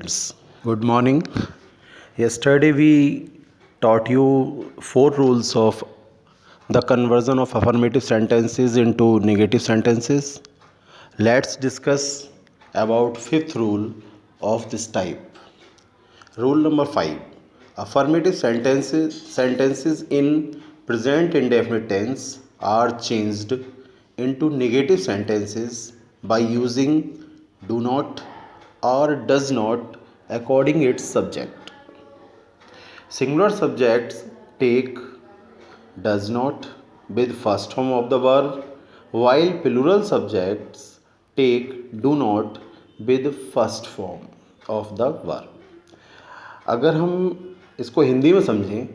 Good morning. Yesterday we taught you four rules of the conversion of affirmative sentences into negative sentences. Let's discuss about fifth rule of this type. Rule number 5. Affirmative sentences in present indefinite tense are changed into negative sentences by using do not or does not according its subject. Singular subjects take does not with first form of the verb, while plural subjects take do not with first form of the verb. अगर हम इसको हिंदी में समझें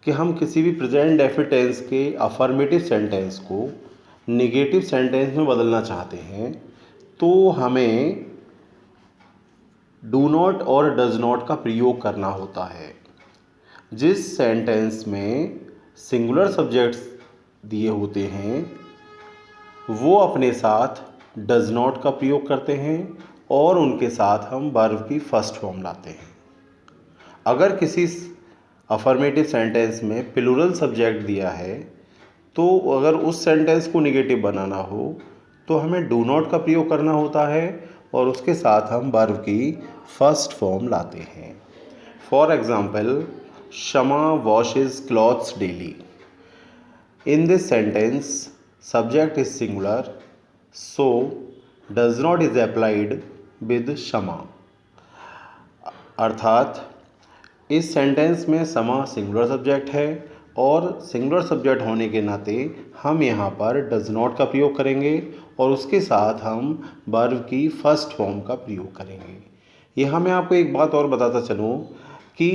कि हम किसी भी present indefinite tense के अफर्मेटिव सेंटेंस को निगेटिव सेंटेंस में बदलना चाहते हैं तो हमें डू नॉट और डज नॉट का प्रयोग करना होता है। जिस सेंटेंस में सिंगुलर सब्जेक्ट्स दिए होते हैं वो अपने साथ डज नॉट का प्रयोग करते हैं और उनके साथ हम वर्ब की फर्स्ट फॉर्म लाते हैं। अगर किसी अफर्मेटिव सेंटेंस में प्लूरल सब्जेक्ट दिया है तो अगर उस सेंटेंस को निगेटिव बनाना हो तो हमें डू नॉट का प्रयोग करना होता है और उसके साथ हम वर्ब की फर्स्ट फॉर्म लाते हैं। For example, Shama washes clothes daily. In this sentence subject is singular, so does not is applied with Shama. अर्थात इस सेंटेंस में समा सिंगुलर सब्जेक्ट है और सिंगुलर सब्जेक्ट होने के नाते हम यहाँ पर डज नॉट का प्रयोग करेंगे और उसके साथ हम वर्ब की फर्स्ट फॉर्म का प्रयोग करेंगे। यहाँ मैं आपको एक बात और बताता चलूँ कि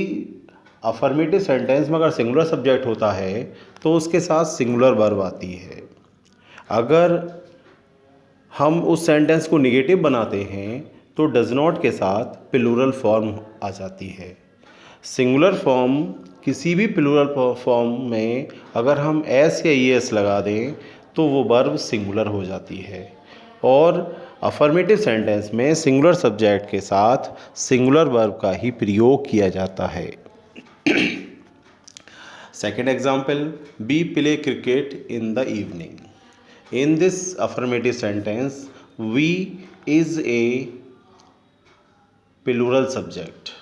अफर्मेटिव सेंटेंस में अगर सिंगुलर सब्जेक्ट होता है तो उसके साथ सिंगुलर वर्ब आती है। अगर हम उस सेंटेंस को निगेटिव बनाते हैं तो डज नॉट के साथ प्लूरल फॉर्म आ जाती है। सिंगुलर फॉर्म किसी भी प्लूरल फॉर्म में अगर हम एस या ई एस लगा दें तो वो वर्ब सिंगुलर हो जाती है और अफर्मेटिव सेंटेंस में सिंगुलर सब्जेक्ट के साथ सिंगुलर वर्ब का ही प्रयोग किया जाता है। Second example, we play cricket in the evening. In this affirmative sentence we is a plural subject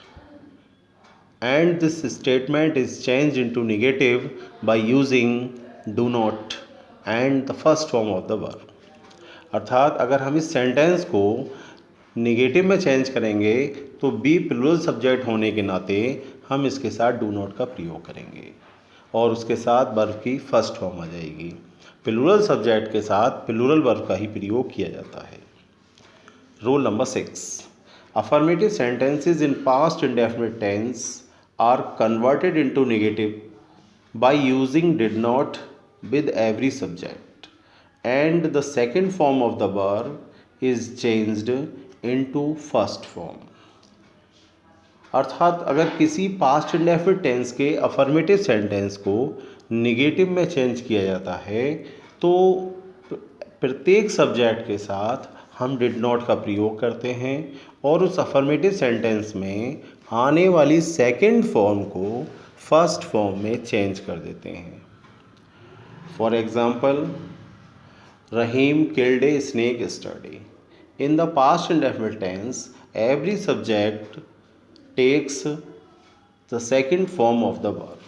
and this statement is changed into negative by using do not and the first form of the verb। अर्थात अगर हम इस sentence को negative में change करेंगे तो B plural subject होने के नाते हम इसके साथ डू नॉट का प्रयोग करेंगे और उसके साथ वर्ब की फर्स्ट फॉर्म आ जाएगी। प्लूरल सब्जेक्ट के साथ प्लूरल वर्ब का ही प्रयोग किया जाता है। Rule number 6, affirmative sentences in past indefinite tense are converted into negative by using did not with every subject and the second form of the verb is changed into first form। अर्थात अगर किसी past indefinite tense के affirmative sentence को negative में change किया जाता है तो प्रत्येक सब्जेक्ट के साथ हम डिड नॉट का प्रयोग करते हैं और उस अफर्मेटिव सेंटेंस में आने वाली सेकंड फॉर्म को फर्स्ट फॉर्म में चेंज कर देते हैं। For example, Rahim killed a snake yesterday. In the past indefinite tense every subject takes the second form of the verb.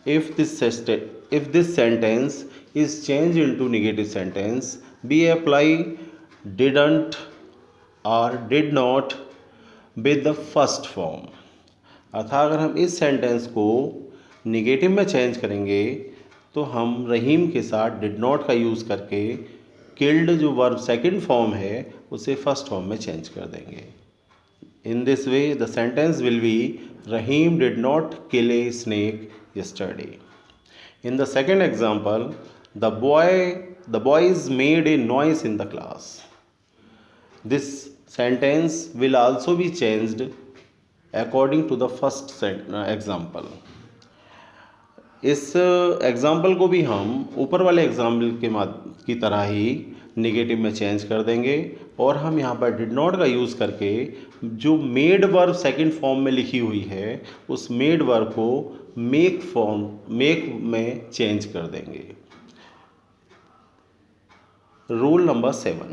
If this sentence is changed into negative sentence, we apply didn't or did not with the first form। अर्थात अगर हम इस sentence को negative में change करेंगे तो हम रहीम के साथ डिड नॉट का यूज़ करके किल्ड जो वर्ब सेकंड फॉर्म है उसे फर्स्ट फॉर्म में चेंज कर देंगे। In this way, the sentence will be Rahim did not kill a snake yesterday। In the second example, the boys made a noise in the class। This sentence will also be changed according to the first example। इस example को भी हम ऊपर वाले example की तरह ही negative में change कर देंगे और हम यहाँ पर डिड नॉट का यूज़ करके जो मेड वर्ब सेकंड फॉर्म में लिखी हुई है उस मेड वर्ब को मेक में चेंज कर देंगे। Rule number 7,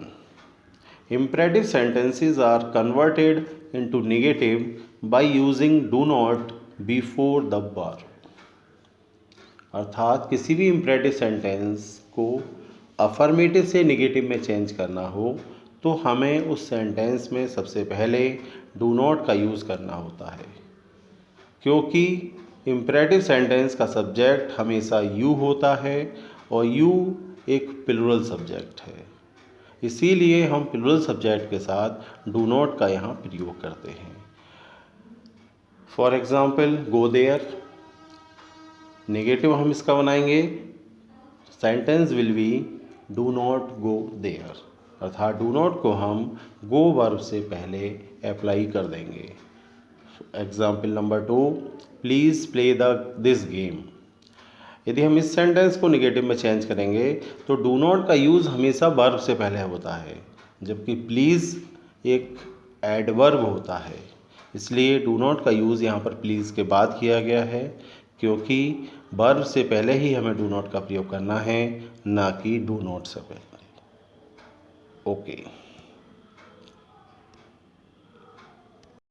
imperative sentences are converted into negative by using do not before the verb। अर्थात किसी भी इम्परेटिव सेंटेंस को अफर्मेटिव से नेगेटिव में चेंज करना हो तो हमें उस सेंटेंस में सबसे पहले डू नॉट का यूज़ करना होता है, क्योंकि इम्परेटिव सेंटेंस का सब्जेक्ट हमेशा यू होता है और यू एक प्लूरल सब्जेक्ट है, इसीलिए हम प्लूरल सब्जेक्ट के साथ डू नॉट का यहाँ प्रयोग करते हैं। For example go there, negative हम इसका बनाएंगे, sentence will be do not go there, अर्थात डू नॉट को हम गो वर्ब से पहले अप्लाई कर देंगे। Example number 2, please play this game. यदि हम इस सेंटेंस को नेगेटिव में चेंज करेंगे तो डू नॉट का यूज़ हमेशा वर्ब से पहले होता है, जबकि प्लीज़ एक एडवर्ब होता है, इसलिए डू नॉट का यूज़ यहाँ पर प्लीज़ के बाद किया गया है, क्योंकि वर्ब से पहले ही हमें डू नॉट का प्रयोग करना है, ना कि डू नॉट से पहले। ओके।